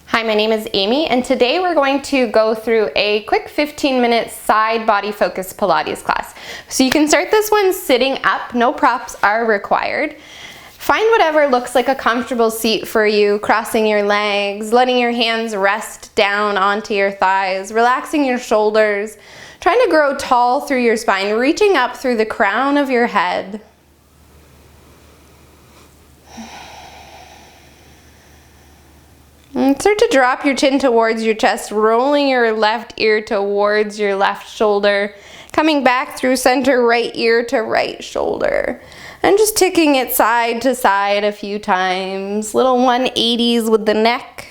Hi, my name is Amy, and today we're going to go through a quick 15-minute side body focus Pilates class. So you can start this one sitting up, no props are required. Find whatever looks like a comfortable seat for you, crossing your legs, letting your hands rest down onto your thighs, relaxing your shoulders, trying to grow tall through your spine, reaching up through the crown of your head. And start to drop your chin towards your chest, rolling your left ear towards your left shoulder, coming back through center, right ear to right shoulder. And just ticking it side to side a few times. Little 180s with the neck.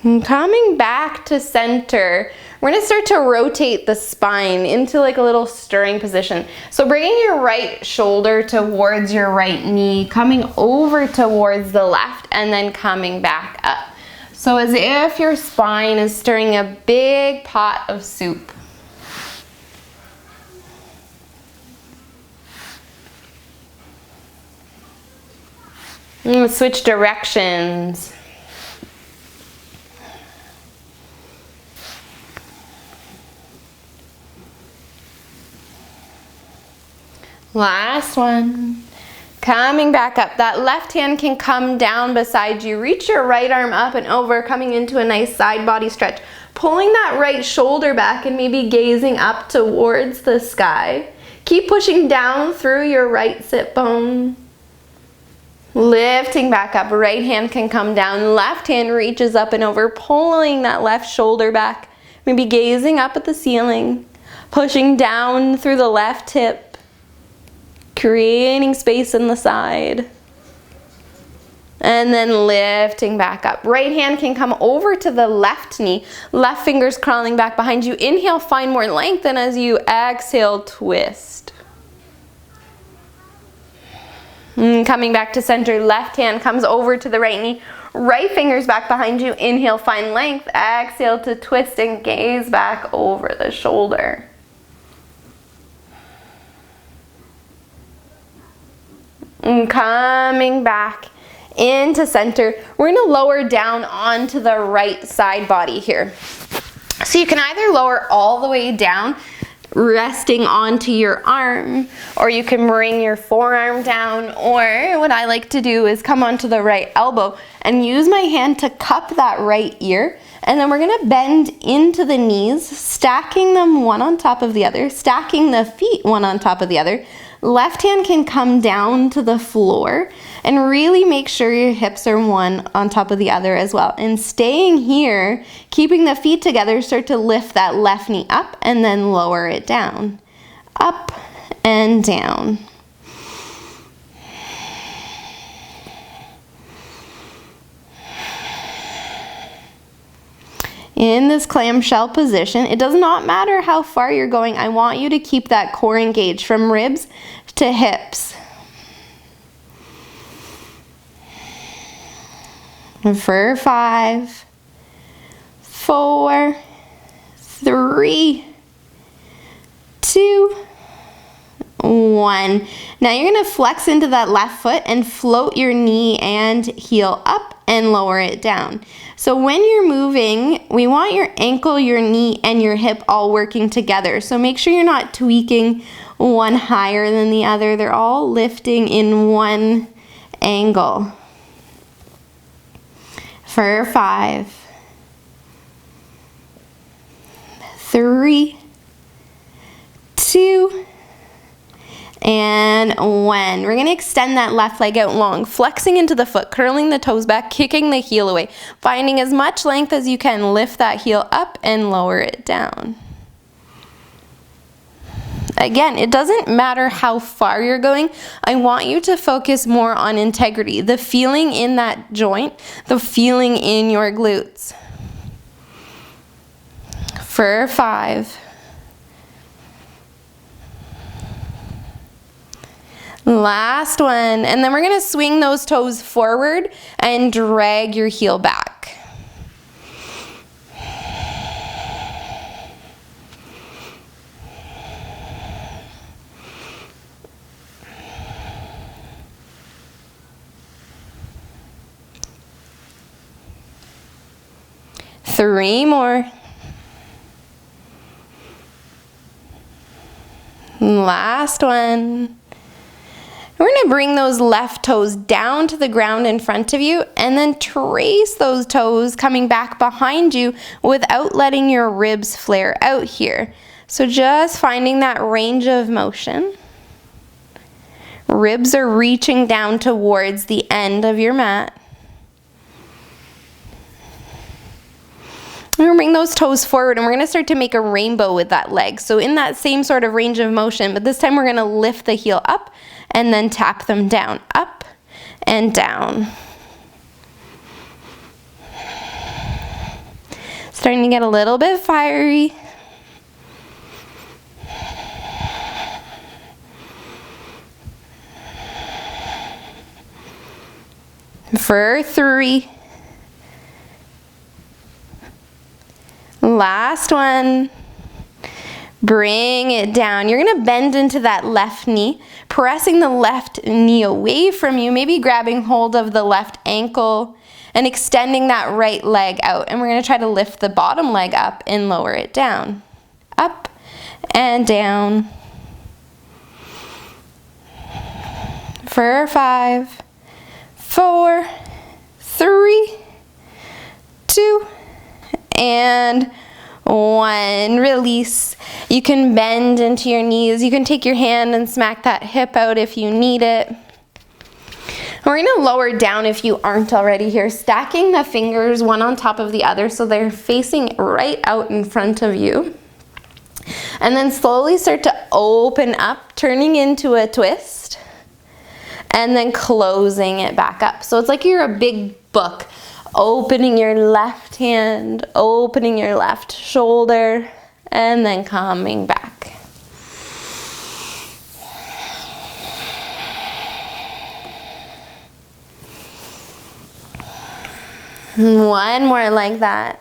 And coming back to center, we're going to start to rotate the spine into like a little stirring position. So bringing your right shoulder towards your right knee, coming over towards the left, and then coming back up. So as if your spine is stirring a big pot of soup. And switch directions. Last one. Coming back up. That left hand can come down beside you. Reach your right arm up and over, coming into a nice side body stretch. Pulling that right shoulder back and maybe gazing up towards the sky. Keep pushing down through your right sit bone. Lifting back up. Right hand can come down. Left hand reaches up and over, pulling that left shoulder back. Maybe gazing up at the ceiling. Pushing down through the left hip. Creating space in the side. And then lifting back up. Right hand can come over to the left knee. Left fingers crawling back behind you. Inhale, find more length, and as you exhale, twist. And coming back to center, left hand comes over to the right knee. Right fingers back behind you. Inhale, find length. Exhale to twist and gaze back over the shoulder. And coming back into center, we're going to lower down onto the right side body here. So you can either lower all the way down, resting onto your arm, or you can bring your forearm down, or what I like to do is come onto the right elbow and use my hand to cup that right ear. And then we're going to bend into the knees, stacking them one on top of the other, stacking the feet one on top of the other. Left hand can come down to the floor and really make sure your hips are one on top of the other as well. And staying here, keeping the feet together, start to lift that left knee up and then lower it down. Up and down. In this clamshell position, it does not matter how far you're going. I want you to keep that core engaged from ribs to hips. For 5, 4, 3, 2, 1. Now you're going to flex into that left foot and float your knee and heel up and lower it down. So when you're moving, we want your ankle, your knee, and your hip all working together. So make sure you're not tweaking one higher than the other. They're all lifting in one angle. For 5, 3, 2, and 1. We're going to extend that left leg out long, flexing into the foot, curling the toes back, kicking the heel away, finding as much length as you can, lift that heel up and lower it down. Again, it doesn't matter how far you're going. I want you to focus more on integrity, the feeling in that joint, the feeling in your glutes. For 5. Last one, and then we're going to swing those toes forward and drag your heel back. 3 more. Last one. We're going to bring those left toes down to the ground in front of you and then trace those toes coming back behind you without letting your ribs flare out here. So just finding that range of motion. Ribs are reaching down towards the end of your mat. We're going to bring those toes forward and we're going to start to make a rainbow with that leg. So in that same sort of range of motion, but this time we're going to lift the heel up and then tap them down, up and down. Starting to get a little bit fiery. For 3. Last one. Bring it down. You're going to bend into that left knee, pressing the left knee away from you, maybe grabbing hold of the left ankle and extending that right leg out. And we're going to try to lift the bottom leg up and lower it down. Up and down. For 5, 4, 3, 2, and 1. Release. You can bend into your knees. You can take your hand and smack that hip out if you need it. We're going to lower down if you aren't already here, stacking the fingers one on top of the other so they're facing right out in front of you. And then slowly start to open up, turning into a twist, and then closing it back up. So it's like you're a big book. Opening your left hand, opening your left shoulder, and then coming back. One more like that.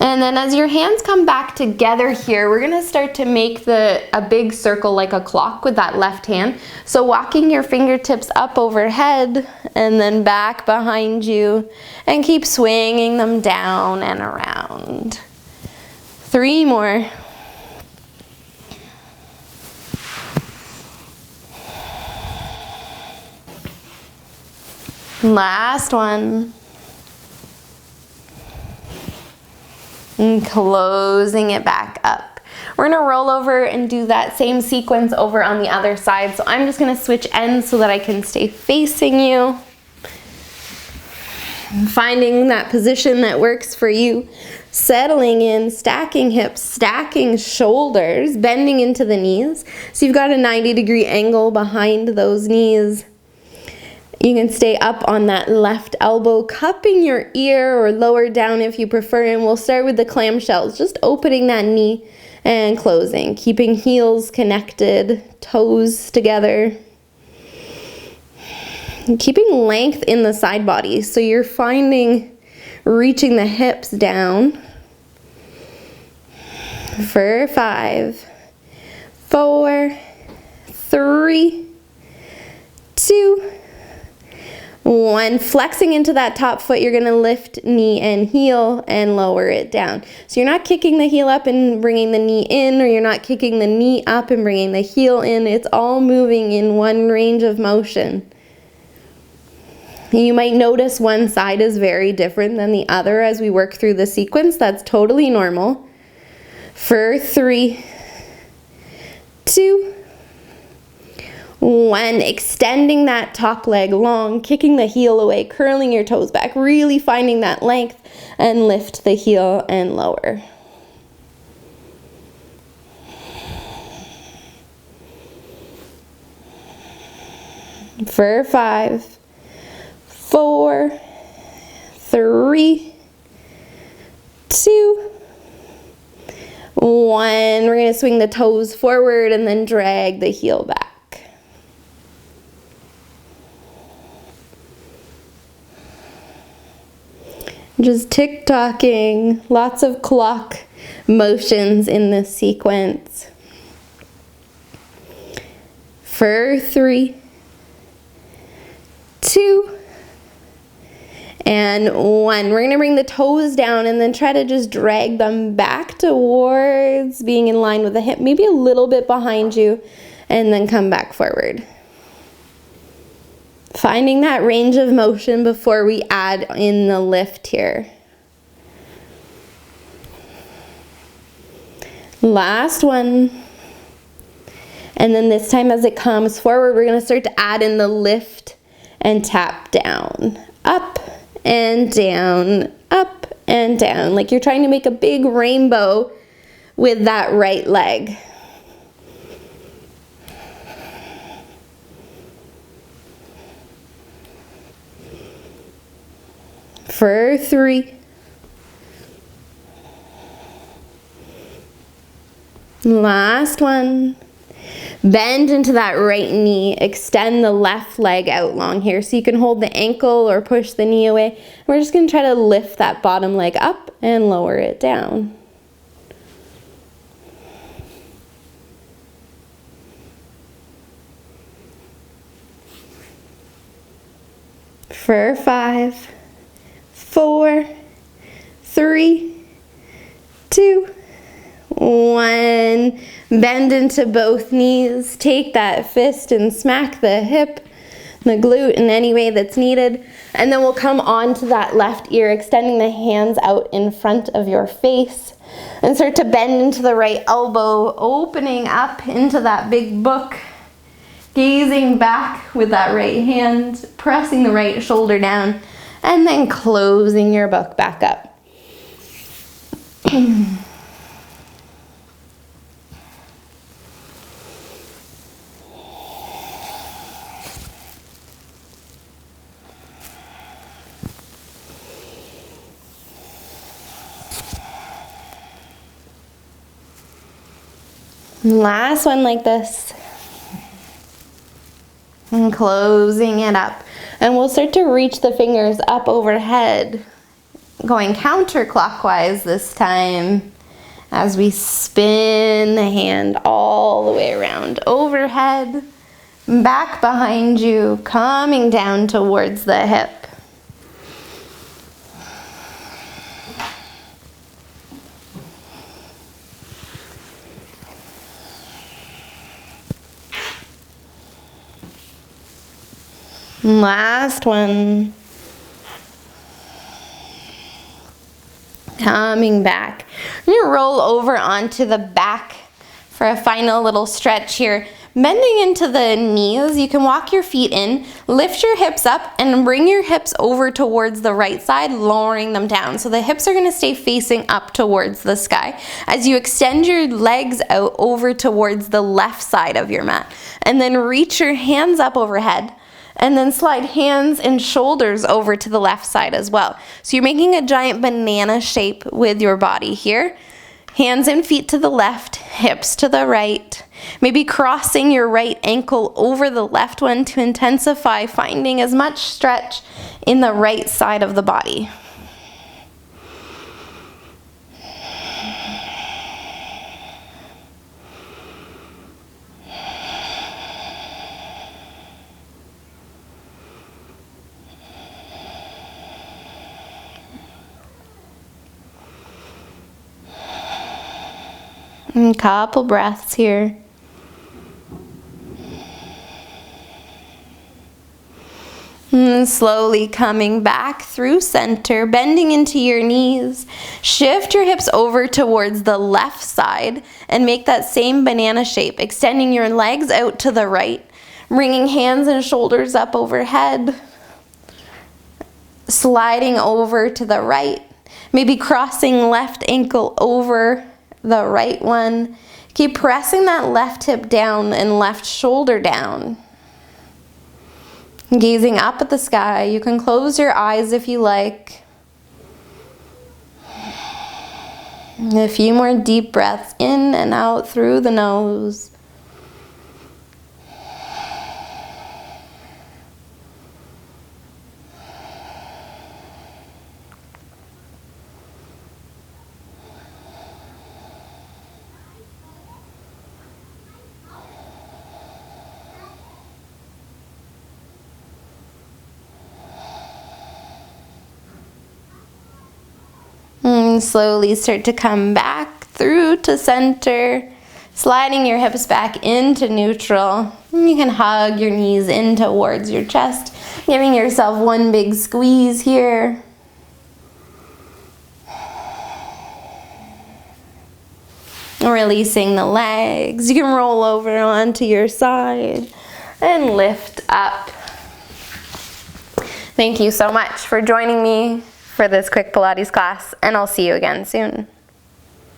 And then as your hands come back together here, we're going to start to make a big circle like a clock with that left hand. So walking your fingertips up overhead and then back behind you and keep swinging them down and around. 3 more. Last one. And closing it back up. We're going to roll over and do that same sequence over on the other side. So I'm just going to switch ends so that I can stay facing you. Finding that position that works for you. Settling in, stacking hips, stacking shoulders, bending into the knees. So you've got a 90-degree angle behind those knees. You can stay up on that left elbow, cupping your ear or lower down if you prefer. And we'll start with the clamshells, just opening that knee and closing, keeping heels connected, toes together. Keeping length in the side body. So you're finding reaching the hips down. For 5, 4, 3, 2, 1. Flexing into that top foot, you're going to lift knee and heel and lower it down. So you're not kicking the heel up and bringing the knee in, or you're not kicking the knee up and bringing the heel in. It's all moving in one range of motion. You might notice one side is very different than the other as we work through the sequence. That's totally normal. For 3, 2, 1, extending that top leg long, kicking the heel away, curling your toes back, really finding that length, and lift the heel and lower. For 5, 4, 3, 2, 1. We're going to swing the toes forward and then drag the heel back. Just tick-tocking, lots of clock motions in this sequence. For 3, 2, and 1. We're gonna bring the toes down and then try to just drag them back towards being in line with the hip, maybe a little bit behind you, and then come back forward. Finding that range of motion before we add in the lift here. Last one. And then this time as it comes forward, we're gonna start to add in the lift and tap down. Up and down, up and down. Like you're trying to make a big rainbow with that right leg. For 3. Last one. Bend into that right knee. Extend the left leg out long here so you can hold the ankle or push the knee away. We're just going to try to lift that bottom leg up and lower it down. For 5, 4, 3, 2, 1. Bend into both knees. Take that fist and smack the hip, the glute in any way that's needed. And then we'll come onto that left ear, extending the hands out in front of your face. And start to bend into the right elbow, opening up into that big book. Gazing back with that right hand, pressing the right shoulder down, and then closing your book back up. Last one like this. And closing it up. And we'll start to reach the fingers up overhead, going counterclockwise this time as we spin the hand all the way around overhead, back behind you, coming down towards the hip. Last one. Coming back. You're gonna roll over onto the back for a final little stretch here. Bending into the knees, you can walk your feet in, lift your hips up, and bring your hips over towards the right side, lowering them down. So the hips are gonna stay facing up towards the sky as you extend your legs out over towards the left side of your mat. And then reach your hands up overhead. And then slide hands and shoulders over to the left side as well. So you're making a giant banana shape with your body here. Hands and feet to the left, hips to the right. Maybe crossing your right ankle over the left one to intensify, finding as much stretch in the right side of the body. A couple breaths here. And slowly coming back through center, bending into your knees. Shift your hips over towards the left side and make that same banana shape, extending your legs out to the right, bringing hands and shoulders up overhead, sliding over to the right, maybe crossing left ankle over the right one. Keep pressing that left hip down and left shoulder down. Gazing up at the sky. You can close your eyes if you like. A few more deep breaths in and out through the nose. And slowly start to come back through to center, sliding your hips back into neutral. And you can hug your knees in towards your chest, giving yourself one big squeeze here. Releasing the legs. You can roll over onto your side and lift up. Thank you so much for joining me for this quick Pilates class, and I'll see you again soon.